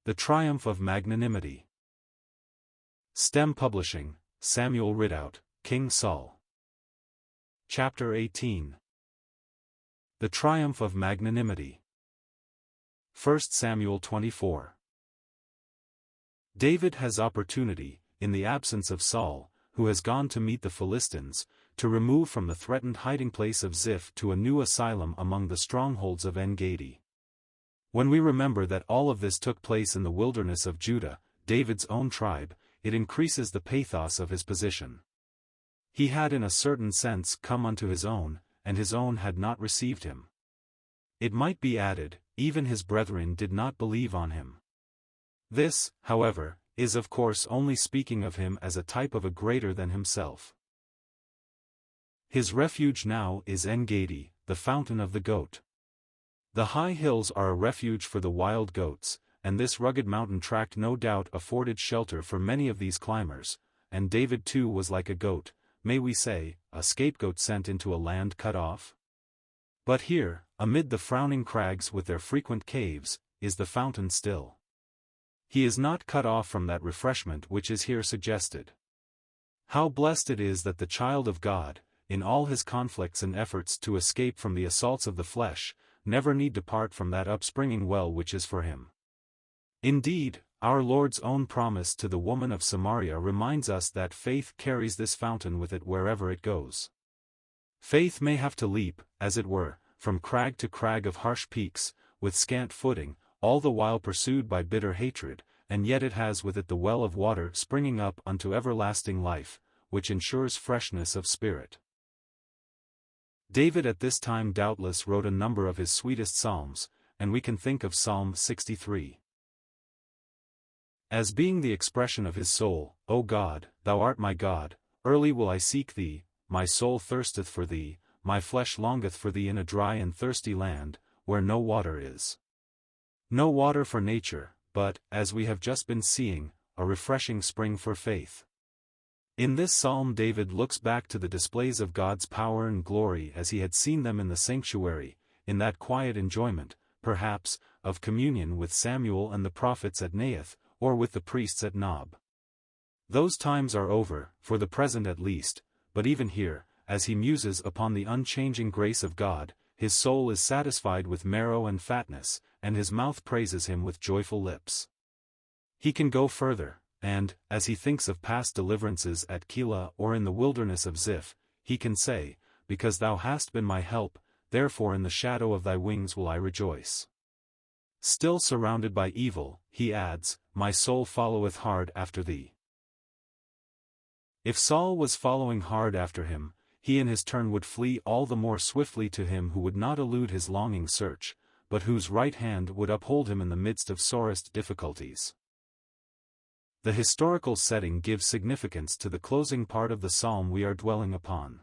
The Triumph of Magnanimity. Stem Publishing, Samuel Ridout, King Saul. Chapter 18. The Triumph of Magnanimity. 1 Samuel 24. David has opportunity, in the absence of Saul, who has gone to meet the Philistines, to remove from the threatened hiding place of Ziph to a new asylum among the strongholds of En-Gedi. When we remember that all of this took place in the wilderness of Judah, David's own tribe, it increases the pathos of his position. He had in a certain sense come unto his own, and his own had not received him. It might be added, even his brethren did not believe on him. This, however, is of course only speaking of him as a type of a greater than himself. His refuge now is En-Gedi, the fountain of the goat. The high hills are a refuge for the wild goats, and this rugged mountain tract no doubt afforded shelter for many of these climbers, and David too was like a goat, may we say, a scapegoat sent into a land cut off? But here, amid the frowning crags with their frequent caves, is the fountain still. He is not cut off from that refreshment which is here suggested. How blessed it is that the child of God, in all his conflicts and efforts to escape from the assaults of the flesh, never need depart from that upspringing well which is for him. Indeed, our Lord's own promise to the woman of Samaria reminds us that faith carries this fountain with it wherever it goes. Faith may have to leap, as it were, from crag to crag of harsh peaks, with scant footing, all the while pursued by bitter hatred, and yet it has with it the well of water springing up unto everlasting life, which ensures freshness of spirit. David at this time doubtless wrote a number of his sweetest psalms, and we can think of Psalm 63 as being the expression of his soul. O God, thou art my God, early will I seek thee, my soul thirsteth for thee, my flesh longeth for thee in a dry and thirsty land, where no water is. No water for nature, but, as we have just been seeing, a refreshing spring for faith. In this psalm David looks back to the displays of God's power and glory as he had seen them in the sanctuary, in that quiet enjoyment, perhaps, of communion with Samuel and the prophets at Naioth, or with the priests at Nob. Those times are over, for the present at least, but even here, as he muses upon the unchanging grace of God, his soul is satisfied with marrow and fatness, and his mouth praises him with joyful lips. He can go further. And, as he thinks of past deliverances at Keilah or in the wilderness of Ziph, he can say, Because thou hast been my help, therefore in the shadow of thy wings will I rejoice. Still surrounded by evil, he adds, My soul followeth hard after thee. If Saul was following hard after him, he in his turn would flee all the more swiftly to him who would not elude his longing search, but whose right hand would uphold him in the midst of sorest difficulties. The historical setting gives significance to the closing part of the psalm we are dwelling upon.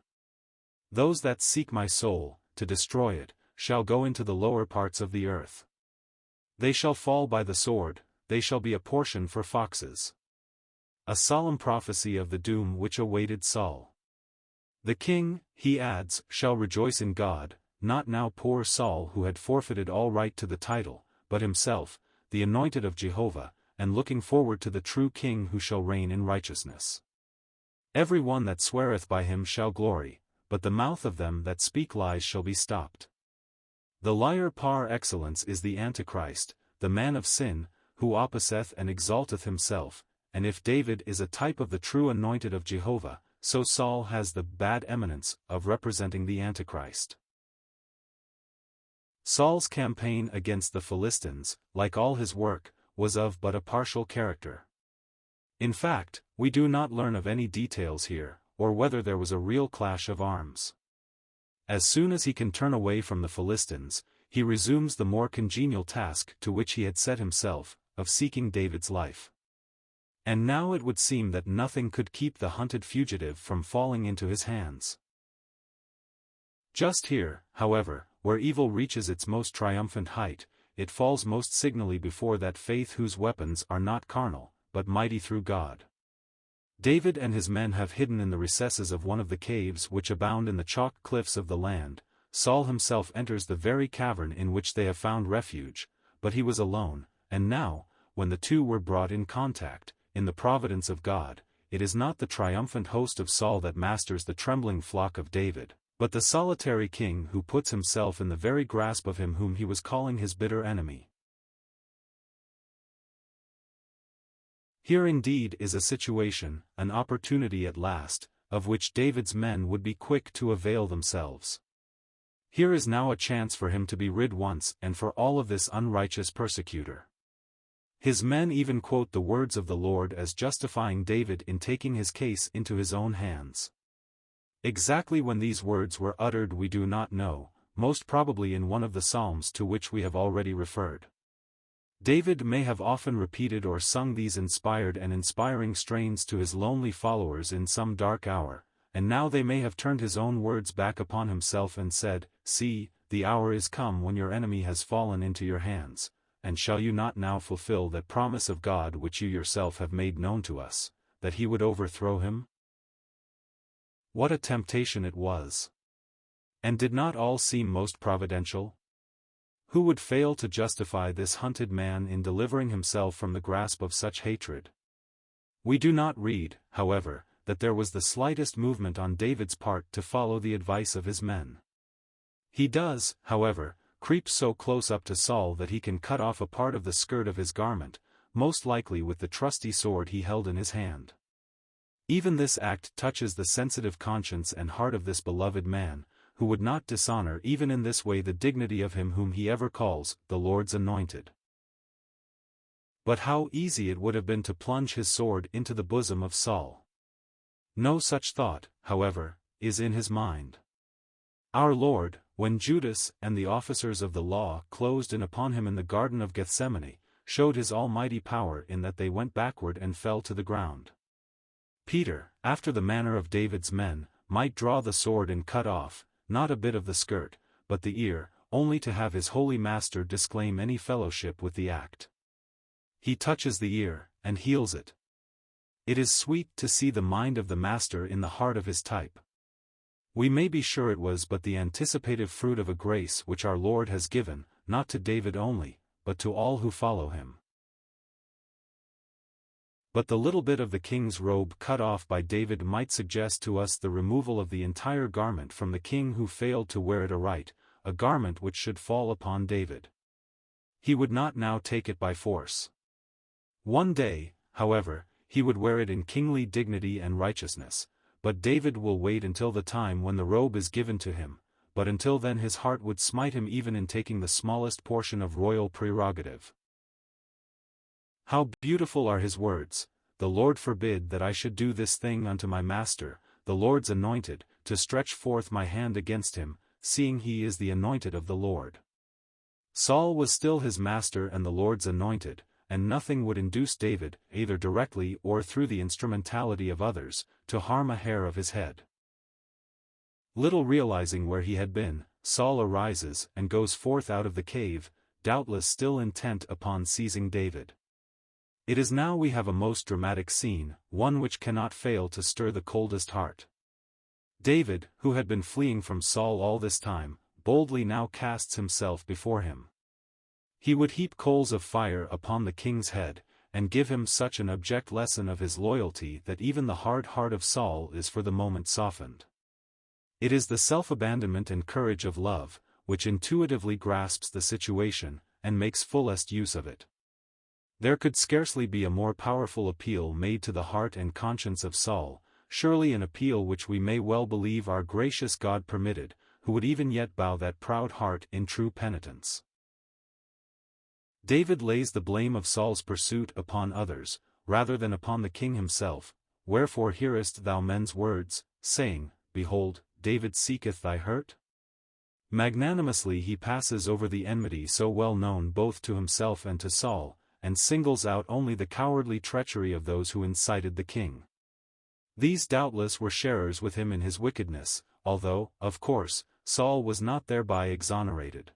Those that seek my soul, to destroy it, shall go into the lower parts of the earth. They shall fall by the sword, they shall be a portion for foxes. A solemn prophecy of the doom which awaited Saul. The king, he adds, shall rejoice in God, not now poor Saul who had forfeited all right to the title, but himself, the anointed of Jehovah, and looking forward to the true king who shall reign in righteousness. Every one that sweareth by him shall glory, but the mouth of them that speak lies shall be stopped. The liar par excellence is the Antichrist, the man of sin, who opposeth and exalteth himself, and if David is a type of the true anointed of Jehovah, so Saul has the bad eminence of representing the Antichrist. Saul's campaign against the Philistines, like all his work, was of but a partial character. In fact, we do not learn of any details here, or whether there was a real clash of arms. As soon as he can turn away from the Philistines, he resumes the more congenial task to which he had set himself, of seeking David's life. And now it would seem that nothing could keep the hunted fugitive from falling into his hands. Just here, however, where evil reaches its most triumphant height, it falls most signally before that faith whose weapons are not carnal, but mighty through God. David and his men have hidden in the recesses of one of the caves which abound in the chalk cliffs of the land. Saul himself enters the very cavern in which they have found refuge, but he was alone, and now, when the two were brought in contact, in the providence of God, it is not the triumphant host of Saul that masters the trembling flock of David, but the solitary king who puts himself in the very grasp of him whom he was calling his bitter enemy. Here indeed is a situation, an opportunity at last, of which David's men would be quick to avail themselves. Here is now a chance for him to be rid once and for all of this unrighteous persecutor. His men even quote the words of the Lord as justifying David in taking his case into his own hands. Exactly when these words were uttered we do not know, most probably in one of the Psalms to which we have already referred. David may have often repeated or sung these inspired and inspiring strains to his lonely followers in some dark hour, and now they may have turned his own words back upon himself and said, "See, the hour is come when your enemy has fallen into your hands, and shall you not now fulfill that promise of God which you yourself have made known to us, that he would overthrow him?" What a temptation it was! And did not all seem most providential? Who would fail to justify this hunted man in delivering himself from the grasp of such hatred? We do not read, however, that there was the slightest movement on David's part to follow the advice of his men. He does, however, creep so close up to Saul that he can cut off a part of the skirt of his garment, most likely with the trusty sword he held in his hand. Even this act touches the sensitive conscience and heart of this beloved man, who would not dishonor even in this way the dignity of him whom he ever calls the Lord's anointed. But how easy it would have been to plunge his sword into the bosom of Saul. No such thought, however, is in his mind. Our Lord, when Judas and the officers of the law closed in upon him in the Garden of Gethsemane, showed his almighty power in that they went backward and fell to the ground. Peter, after the manner of David's men, might draw the sword and cut off, not a bit of the skirt, but the ear, only to have his holy master disclaim any fellowship with the act. He touches the ear, and heals it. It is sweet to see the mind of the master in the heart of his type. We may be sure it was but the anticipative fruit of a grace which our Lord has given, not to David only, but to all who follow him. But the little bit of the king's robe cut off by David might suggest to us the removal of the entire garment from the king who failed to wear it aright, a garment which should fall upon David. He would not now take it by force. One day, however, he would wear it in kingly dignity and righteousness, but David will wait until the time when the robe is given to him, but until then his heart would smite him even in taking the smallest portion of royal prerogative. How beautiful are his words: "The Lord forbid that I should do this thing unto my master, the Lord's anointed, to stretch forth my hand against him, seeing he is the anointed of the Lord." Saul was still his master and the Lord's anointed, and nothing would induce David, either directly or through the instrumentality of others, to harm a hair of his head. Little realizing where he had been, Saul arises and goes forth out of the cave, doubtless still intent upon seizing David. It is now we have a most dramatic scene, one which cannot fail to stir the coldest heart. David, who had been fleeing from Saul all this time, boldly now casts himself before him. He would heap coals of fire upon the king's head, and give him such an abject lesson of his loyalty that even the hard heart of Saul is for the moment softened. It is the self-abandonment and courage of love, which intuitively grasps the situation, and makes fullest use of it. There could scarcely be a more powerful appeal made to the heart and conscience of Saul, surely an appeal which we may well believe our gracious God permitted, who would even yet bow that proud heart in true penitence. David lays the blame of Saul's pursuit upon others, rather than upon the king himself. "Wherefore hearest thou men's words, saying, Behold, David seeketh thy hurt?" Magnanimously he passes over the enmity so well known both to himself and to Saul, and singles out only the cowardly treachery of those who incited the king. These doubtless were sharers with him in his wickedness, although, of course, Saul was not thereby exonerated.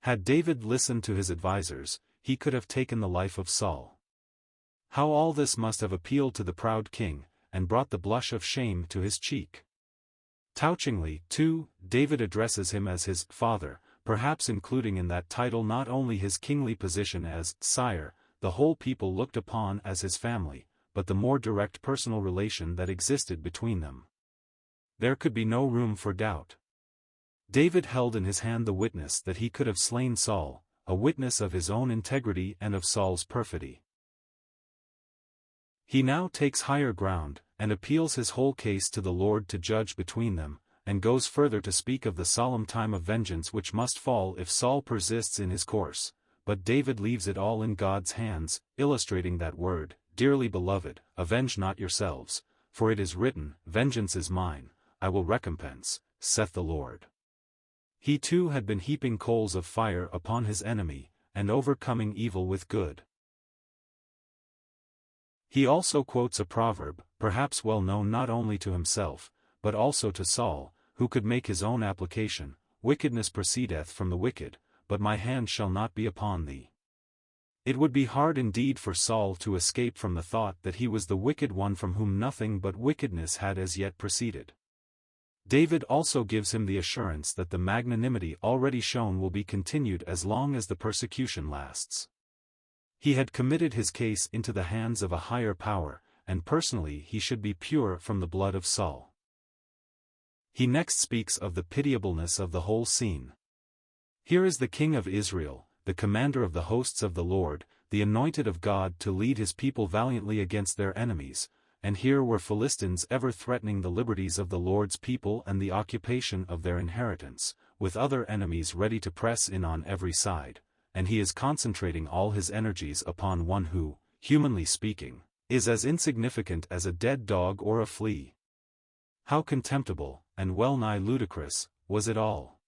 Had David listened to his advisers, he could have taken the life of Saul. How all this must have appealed to the proud king, and brought the blush of shame to his cheek. Touchingly, too, David addresses him as his father, perhaps including in that title not only his kingly position as sire, the whole people looked upon as his family, but the more direct personal relation that existed between them. There could be no room for doubt. David held in his hand the witness that he could have slain Saul, a witness of his own integrity and of Saul's perfidy. He now takes higher ground, and appeals his whole case to the Lord to judge between them, and goes further to speak of the solemn time of vengeance which must fall if Saul persists in his course, but David leaves it all in God's hands, illustrating that word, "Dearly beloved, avenge not yourselves, for it is written, Vengeance is mine, I will recompense, saith the Lord." He too had been heaping coals of fire upon his enemy, and overcoming evil with good. He also quotes a proverb, perhaps well known not only to himself, but also to Saul, who could make his own application, "Wickedness proceedeth from the wicked, but my hand shall not be upon thee." It would be hard indeed for Saul to escape from the thought that he was the wicked one from whom nothing but wickedness had as yet proceeded. David also gives him the assurance that the magnanimity already shown will be continued as long as the persecution lasts. He had committed his case into the hands of a higher power, and personally he should be pure from the blood of Saul. He next speaks of the pitiableness of the whole scene. Here is the King of Israel, the commander of the hosts of the Lord, the anointed of God to lead his people valiantly against their enemies, and here were Philistines ever threatening the liberties of the Lord's people and the occupation of their inheritance, with other enemies ready to press in on every side, and he is concentrating all his energies upon one who, humanly speaking, is as insignificant as a dead dog or a flea. How contemptible, and well-nigh ludicrous, was it all.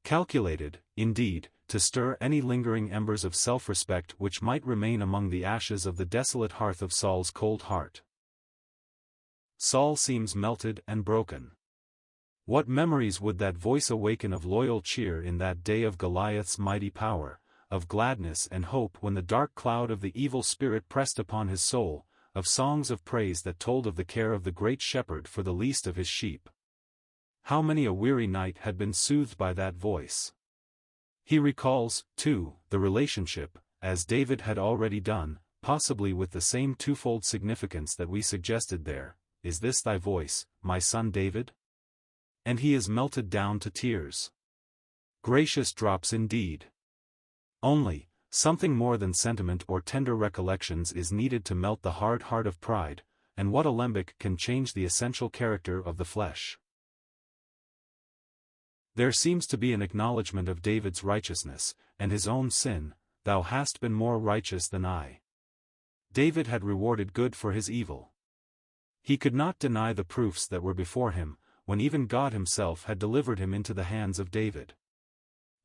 Calculated, indeed, to stir any lingering embers of self-respect which might remain among the ashes of the desolate hearth of Saul's cold heart. Saul seems melted and broken. What memories would that voice awaken of loyal cheer in that day of Goliath's mighty power, of gladness and hope when the dark cloud of the evil spirit pressed upon his soul, of songs of praise that told of the care of the great shepherd for the least of his sheep. How many a weary night had been soothed by that voice. He recalls, too, the relationship, as David had already done, possibly with the same twofold significance that we suggested there, "Is this thy voice, my son David?" And he is melted down to tears. Gracious drops indeed. Only, something more than sentiment or tender recollections is needed to melt the hard heart of pride, and what alembic can change the essential character of the flesh? There seems to be an acknowledgment of David's righteousness, and his own sin, "Thou hast been more righteous than I." David had rewarded good for his evil. He could not deny the proofs that were before him, when even God himself had delivered him into the hands of David.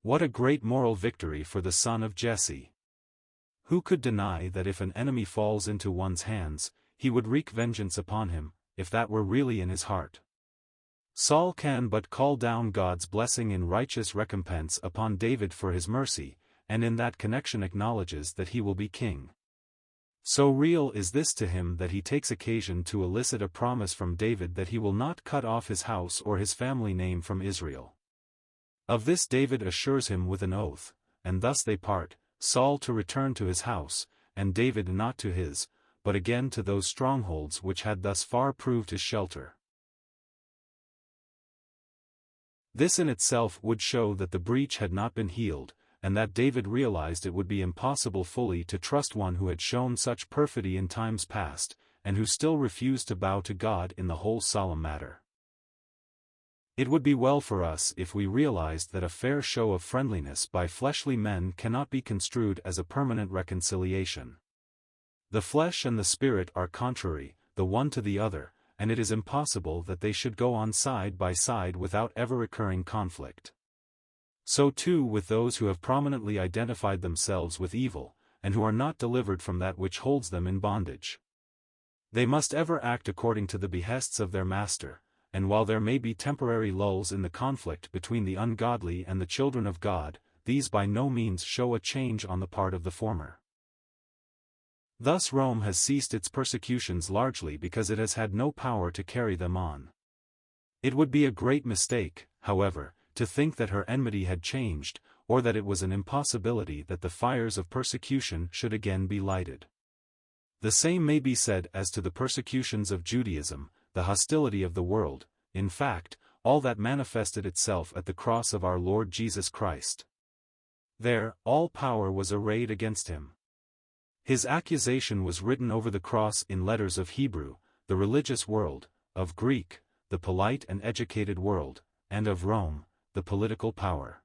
What a great moral victory for the son of Jesse! Who could deny that if an enemy falls into one's hands, he would wreak vengeance upon him, if that were really in his heart? Saul can but call down God's blessing in righteous recompense upon David for his mercy, and in that connection acknowledges that he will be king. So real is this to him that he takes occasion to elicit a promise from David that he will not cut off his house or his family name from Israel. Of this David assures him with an oath, and thus they part, Saul to return to his house, and David not to his, but again to those strongholds which had thus far proved his shelter. This in itself would show that the breach had not been healed, and that David realized it would be impossible fully to trust one who had shown such perfidy in times past, and who still refused to bow to God in the whole solemn matter. It would be well for us if we realized that a fair show of friendliness by fleshly men cannot be construed as a permanent reconciliation. The flesh and the spirit are contrary, the one to the other, and it is impossible that they should go on side by side without ever occurring conflict. So too with those who have prominently identified themselves with evil, and who are not delivered from that which holds them in bondage. They must ever act according to the behests of their master, and while there may be temporary lulls in the conflict between the ungodly and the children of God, these by no means show a change on the part of the former. Thus Rome has ceased its persecutions largely because it has had no power to carry them on. It would be a great mistake, however, to think that her enmity had changed, or that it was an impossibility that the fires of persecution should again be lighted. The same may be said as to the persecutions of Judaism, the hostility of the world, in fact, all that manifested itself at the cross of our Lord Jesus Christ. There, all power was arrayed against him. His accusation was written over the cross in letters of Hebrew, the religious world, of Greek, the polite and educated world, and of Rome, the political power.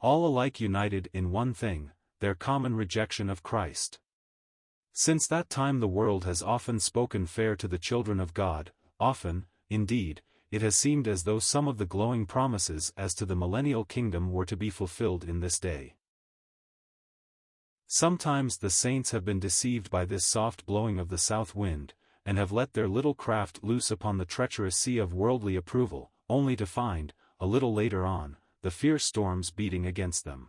All alike united in one thing, their common rejection of Christ. Since that time the world has often spoken fair to the children of God, often, indeed, it has seemed as though some of the glowing promises as to the millennial kingdom were to be fulfilled in this day. Sometimes the saints have been deceived by this soft blowing of the south wind, and have let their little craft loose upon the treacherous sea of worldly approval, only to find, a little later on, the fierce storms beating against them.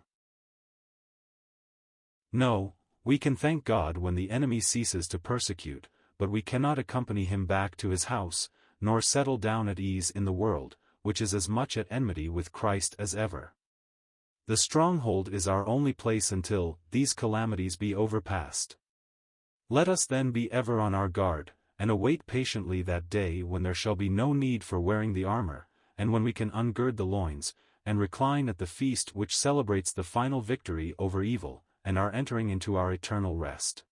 No, we can thank God when the enemy ceases to persecute, but we cannot accompany him back to his house, nor settle down at ease in the world, which is as much at enmity with Christ as ever. The stronghold is our only place until these calamities be overpassed. Let us then be ever on our guard, and await patiently that day when there shall be no need for wearing the armor, and when we can ungird the loins, and recline at the feast which celebrates the final victory over evil, and are entering into our eternal rest.